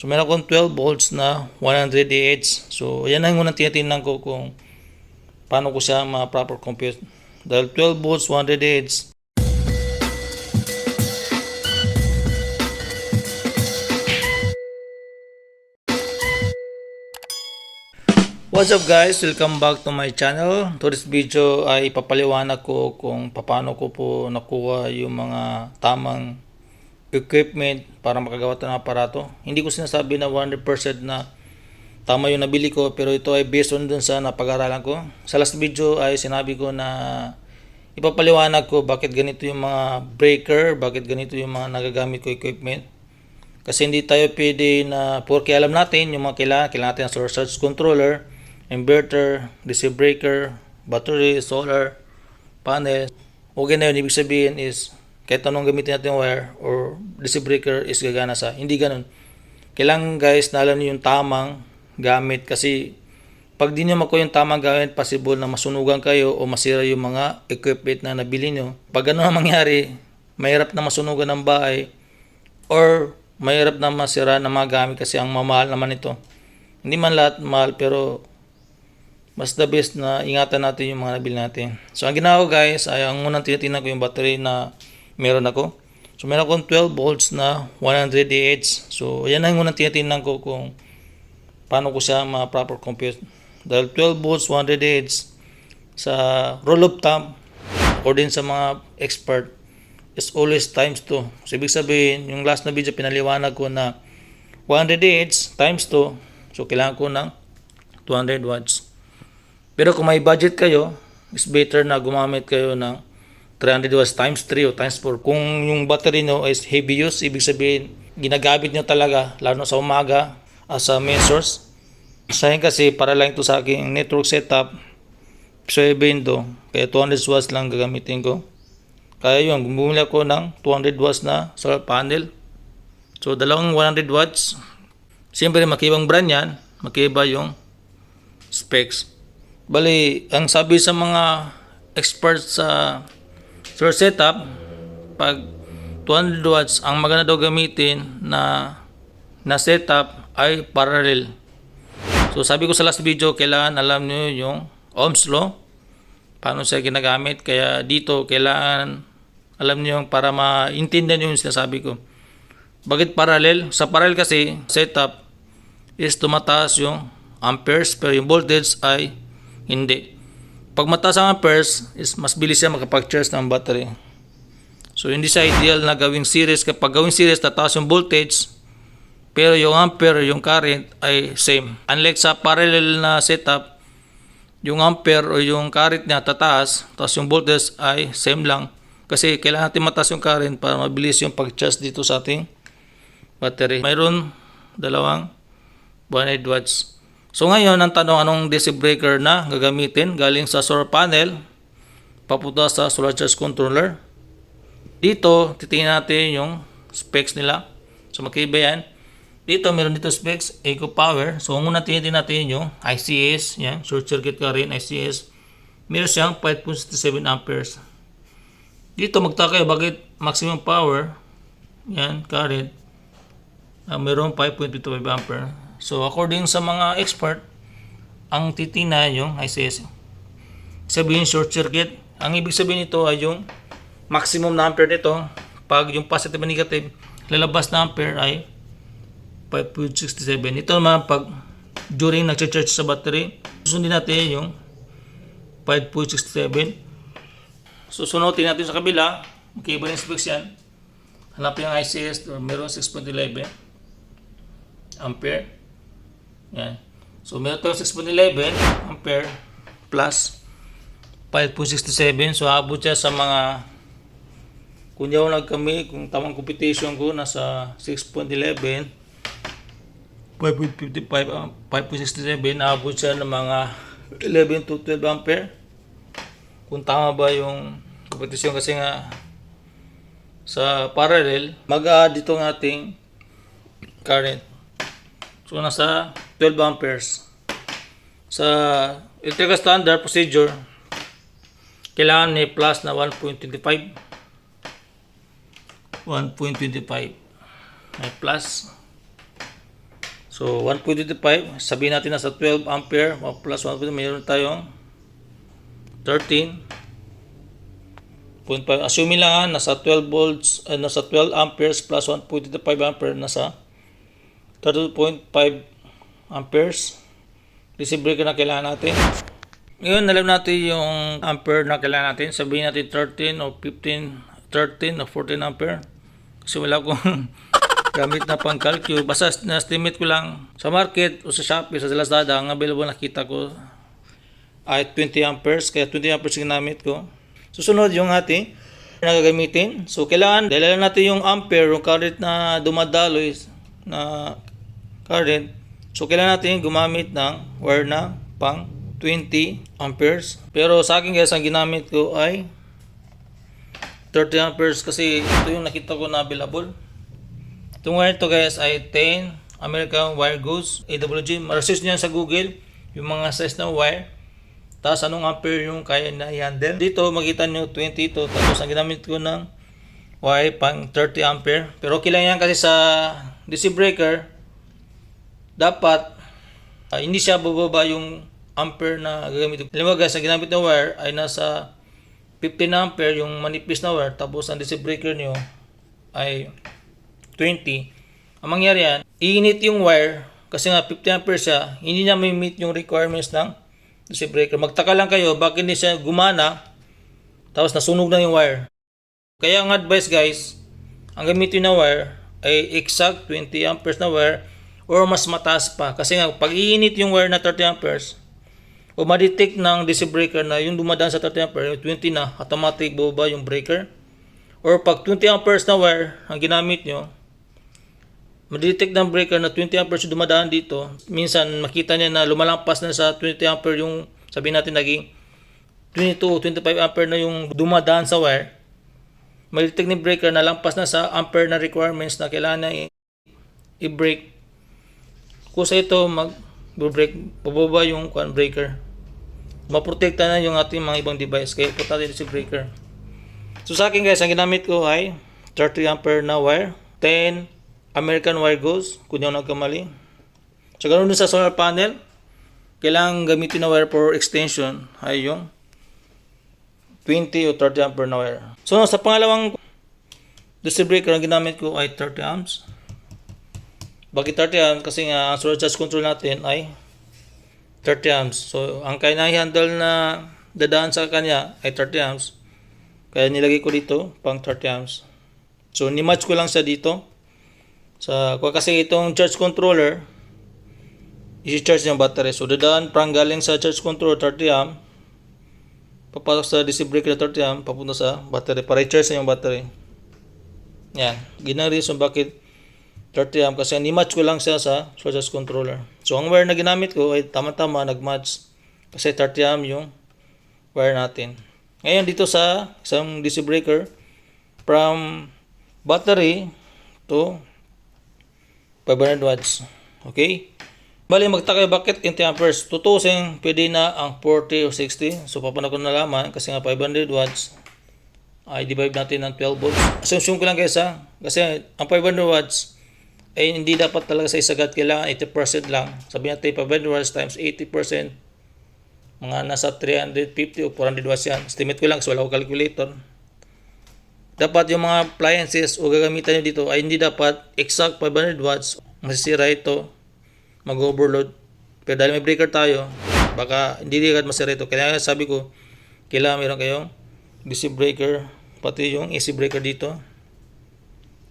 So meron akong 12 volts na 100 Ah. So yan ang unang tinitingnan ko kung paano ko siya ma-proper compute. Dahil 12 volts 100 Ah. What's up guys? Welcome back to my channel. To this video ay ipapaliwanag ko kung paano ko po nakuha yung mga tamang equipment para makagawa ito ng aparato. Hindi ko sinasabi na 100% na tama yung nabili ko, pero ito ay based on dun sa napag-aralan ko. Sa last video ay sinabi ko na ipapaliwanag ko bakit ganito yung mga breaker, bakit ganito yung mga nagagamit ko equipment. Kasi hindi tayo pwede na porque alam natin yung mga kailangan natin ng solar surge controller, inverter, DC breaker, battery, solar, panel. Okay na yun, ibig sabihin is kahit anong gamitin natin wire or DC breaker is gagana sa. Hindi ganun. Kailangan guys na alam niyo yung tamang gamit, kasi pag di nyo makuha yung tamang gamit, possible na masunugan kayo o masira yung mga equipment na nabili nyo. Pag ano na mangyari, mahirap na masunugan ng bahay or mahirap na masira ng mga gamit kasi ang mamahal naman ito. Hindi man lahat mahal, pero mas the best na ingatan natin yung mga nabili natin. So ang ginawa ko guys ay ang unang tinitingnan ko yung battery na meron ako. So meron akong 12 volts na 100 Ah. So yan ang unang tinitingnan ko kung paano ko siya ma-proper compute. Dahil 12 volts 100 Ah sa rule of thumb according sa mga expert is always times 2. So ibig sabihin, yung last na video pinaliwanag ko na 100 Ah times 2. So kailangan ko ng 200 watts. Pero kung may budget kayo, is better na gumamit kayo ng 300 watts times 3 o times 4. Kung yung battery nyo is heavy use, ibig sabihin, ginagamit nyo talaga, lalo sa umaga, as a main source. Sa akin kasi, para lang ito sa aking network setup, so to, kaya 200 watts lang gagamitin ko. Kaya yun, bumili ako ng 200 watts na solar panel. So, dalawang 100 watts. Siyempre, makibang brand yan, makiba yung specs. Bali, ang sabi sa mga experts sa solar setup, pag 200 watts, ang maganda daw gamitin na setup ay parallel. So sabi ko sa last video, kailangan alam nyo yung Ohm's law, paano siya ginagamit. Kaya dito, kailangan alam nyo para maintindihan yung sinasabi ko. Bakit parallel? Sa parallel kasi, setup is tumataas yung amperes, pero yung voltage ay hindi. Pag mataas ang amperes, is mas bilis siya makapag-charge ng battery. So hindi siya ideal na gawing series. Kapag gawing series, tataas yung voltage, pero yung ampere, yung current ay same. Unlike sa parallel na setup, yung ampere o yung current niya tataas, tapos yung voltage ay same lang. Kasi kailangan natin mataas yung current para mabilis yung pag-charge dito sa ating battery. Mayroon dalawang 100 watts. So ngayon, ang tanong, anong DC breaker na gagamitin galing sa solar panel papunta sa solar charge controller? Dito, titingnan natin yung specs nila. So magkaiba yan. Dito, meron dito specs, Eco Power. So ang una tinitingnan natin yung ICS, yan, short circuit current, ICS. Meron siyang 5.67 amperes. Dito, magtaka kayo, bakit maximum power, yan, current, meron 5.55 ampere. So according sa mga expert, ang titingnan yung ICS. Sabihin short circuit. Ang ibig sabihin nito ay yung maximum na ampere nito. Pag yung positive and negative, lalabas na ampere ay 5.67. Ito naman pag during nag-charge sa battery, susundin natin yung 5.67. Susunutin natin sa kabila. Okay, iba yung specs yan. Hanapin yung ICS, meron 6.11 ampere. Yan. So meron tayo 6.11 ampere plus 5.67. So abot siya sa mga, kung yaw kami, kung tamang computation ko, nasa 6.11, 5.55, 5.67, abot siya ng mga 11 to 12 ampere. Kung tama ba yung computation, kasi nga sa parallel, mag-add dito ng ating current. So nasa 12 amperes. Sa electrical standard procedure, kailangan may plus na 1.25. 1.25 may plus So 1.25, sabihin natin na sa 12 ampere plus 1.5, mayroon tayong 13.5. Assuming lang nasa 12 volts, nasa 12 amperes plus 1.25 ampere, nasa 32.5 amperes. DC breaker na kailangan natin. Ngayon, alam natin yung ampere na kailangan natin. Sabihin natin 13 o 15, 13 o 14 ampere. Kasi wala akong gamit na pang calculate. Basta na-estimate ko lang sa market o sa Shopee, sa Lazada, ang available nakita ko ay 20 amperes. Kaya 20 amperes ginamit ko. Susunod yung ating nagagamitin. So, kailangan, dahil natin yung ampere, yung current na dumadaloy na current. So, kailangan natin gumamit ng wire na pang 20 amperes. Pero sa akin guys, ang ginamit ko ay 30 amperes kasi ito yung nakita ko na available. Itong wire to guys ay 10 American Wire Gauze AWG. Ma-research niyan sa Google yung mga size ng wire. Tapos anong ampere yung kaya na i-handle. Dito makita nyo 20 ito. Tapos ang ginamit ko ng wire pang 30 ampere. Pero okay lang yan kasi sa DC breaker dapat hindi siya bababa yung ampere na gagamit. Alam mo guys, ang ginamit na wire ay nasa 15 ampere yung manipis na wire, tapos ang DC breaker nyo ay 20. Ang mangyari yan, iinit yung wire kasi nga 50 ampere siya, hindi niya may meet yung requirements ng DC breaker. Magtaka lang kayo bakit hindi siya gumana tapos nasunog na yung wire. Kaya ang advice guys, ang gamitin na wire ay exact 20 amperes na wire or mas mataas pa. Kasi nga, pag iinit yung wire na 30 amperes, o ma-detect ng DC breaker na yung dumadaan sa 30 amperes, 20 na, automatic bababa yung breaker. Or pag 20 amperes na wire ang ginamit nyo, ma-detect ng breaker na 20 amperes yung dumadaan dito, minsan makita niya na lumalampas na sa 20 ampere yung, sabihin natin naging 22 o 25 ampere na yung dumadaan sa wire, ma-detect ng breaker na lampas na sa ampere na requirements na kailangan na i-break. Kusa ito mag-break, pababa yung breaker. Maprotekta na yung ating mga ibang device. Kaya punta tayo si breaker. So sa akin guys, ang ginamit ko ay 30 ampere na wire, 10 American Wire Gauze, kung yung nagkamali. So ganoon din sa solar panel, kailangan gamitin na wire for extension ay yung 20 o 30 ampere na wire. So sa pangalawang DC breaker, ang ginamit ko ay 30 amps. Bakit 30 amps? Kasi nga ang surcharge control natin ay 30 amps. So ang kaya na-handle na dadaan sa kanya ay 30 amps. Kaya nilagay ko dito pang 30 amps. So ni-match ko lang siya dito. Kasi itong charge controller, i-charge yung battery. So dadaan prang galing sa charge controller 30 amp. Papasok sa DC breaker na 30 amp, papunta sa battery para i-charge yung battery. Yan. Ginang reason bakit 30 amp kasi ni-match ko lang siya sa charge controller. So ang wire na ginamit ko ay tama-tama nag-match kasi 30 amp yung wire natin. Ngayon dito sa isang DC breaker, from battery to 500 watts. Okay? Bali magtaka bakit 20 amperes. Tutusin pwede na ang 40 o 60. So paano ko nalaman kasi nga 500 watts ay divide natin ng 12 volts. Assume ko lang guys ha. Kasi ang 500 watts ay hindi dapat talaga sa isagat, kailangan 80% lang. Sabi natin 500 watts times 80%, mga nasa 350 o 400 watts yan. Estimate ko lang kasi wala ko calculator. Dapat yung mga appliances o gagamitan nyo dito ay hindi dapat exact 500 watts. Masisira ito, mag-overload. Pero dahil may breaker tayo, baka hindi agad masira ito. Kaya sabi ko, kailangan meron kayong DC breaker, pati yung AC breaker dito.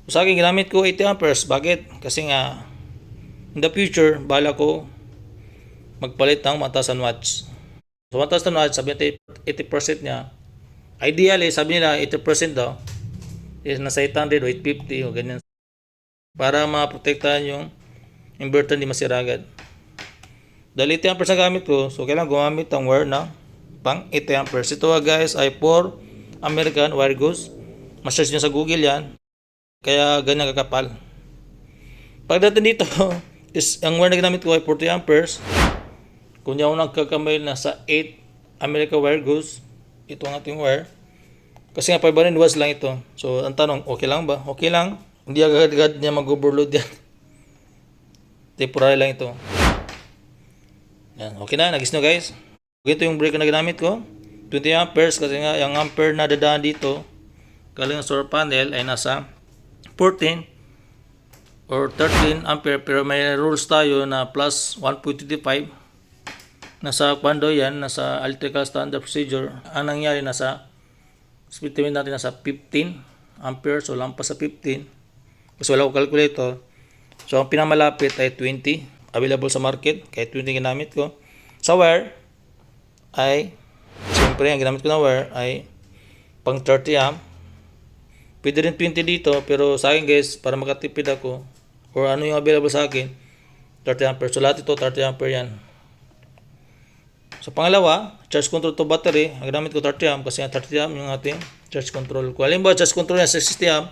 Sa akin, ginamit ko 80 amperes. Bakit? Kasi nga, in the future, bala ko magpalit ng mataas na watts. So, mataas na watts, sabi natin 80% niya. Ideally, sabi nila 80% daw, is nasa 800 o 850 o ganyan. Para maprotektahan yung inverter hindi masira agad. Dahil 80 amperes na gamit ko, so kailangan gumamit ang wire na pang 80 amperes. Ito guys ay 4 American Wire Gauze. Ma-search nyo sa Google yan. Kaya ganyan kakapal. Pagdating dito, is ang wire na ginamit ko ay 40 amperes. Kung yung nagkakamay na sa 8 American Wire Gauze, ito ang ating wire. Kasi nga 500 watts lang ito. So ang tanong, okay lang ba? Okay lang. Hindi agad-agad niya mag-overload yan. Temporary lang ito. Yan, okay na, nagis nyo guys. Ito yung breaker na ginamit ko. 20 amperes kasi nga yung ampere na dadaan dito galing sa solar panel ay nasa 14 or 13 ampere, pero may rules tayo na plus 1.25. Nasa kwando yan, nasa electrical standard procedure. Ang nangyari nasa speed limit natin nasa 15 ampere, so lampas sa 15 kasi wala ko calculator. So ang pinamalapit ay 20 available sa market, kaya 20 ginamit ko. Sa wire ay siyempre ang ginamit ko na wire ay pang 30 amp. Pwede rin 20 dito, pero sa akin guys, para makatipid ako or ano yung available sa akin, 30 ampere. So lahat ito 30 ampere yan. So pangalawa, charge control to battery. Ang ginamit ko 30 amp kasi 30 amp yung ating charge control. Kung alam ba charge control niya 60 amp,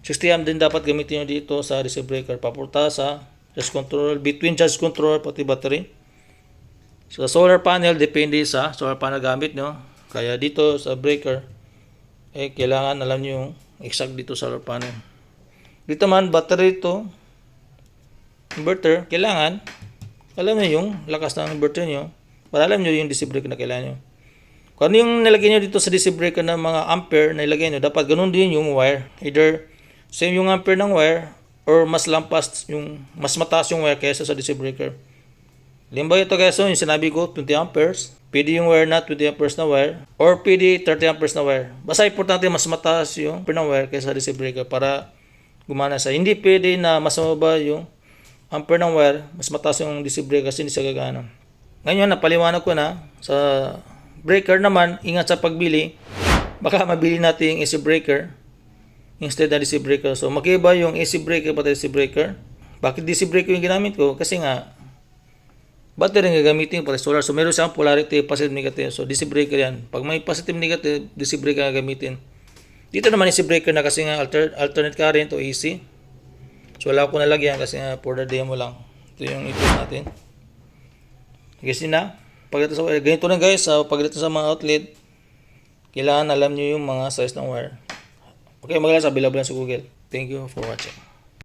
60 amp din dapat gamitin nyo dito sa DC breaker. Papunta sa charge control, between charge control pati battery. So sa solar panel, depende sa solar panel gamit nyo. Kaya dito sa breaker, kailangan alam nyo yung exact dito sa solar panel. Dito man, battery to inverter, kailangan alam nyo yung lakas ng inverter nyo para alam nyo yung DC breaker na kailangan nyo. Kung ano yung nilagay nyo dito sa DC breaker na mga ampere na ilagay nyo, dapat ganun din yung wire. Either same yung ampere ng wire or mas lampas yung, mas mataas yung wire kaysa sa DC breaker. Limbawa ito guys, so yung sinabi ko 20 amperes, pwede yung wire na 20 amperes na wire or pwede 30 amperes na wire. Basta importante mas mataas yung ampere ng wire kaysa DC breaker para gumana sa. Hindi pwede na mas mababa yung ampere ng wire, mas mataas yung DC breaker kasi hindi siya gagana. Ngayon napaliwanag ko na sa breaker naman, ingat sa pagbili. Baka mabili natin yung AC breaker instead na DC breaker. So magkaiba yung AC breaker pati DC breaker. Bakit DC breaker yung ginamit ko? Kasi nga battery nga gagamitin para solar. So meron siyang polarity, positive, negative. So DC breaker yan. Pag may positive, negative, DC breaker nga gamitin. Dito naman AC breaker na kasi nga alternate current o AC. So wala ko nalagyan kasi nga for the demo lang. Ito yung ito natin. Kasi na, pagdating sa wire, ganito na guys, pagdating sa mga outlet, kailangan alam nyo yung mga size ng wire. Okay, magalas available sa Google. Thank you for watching.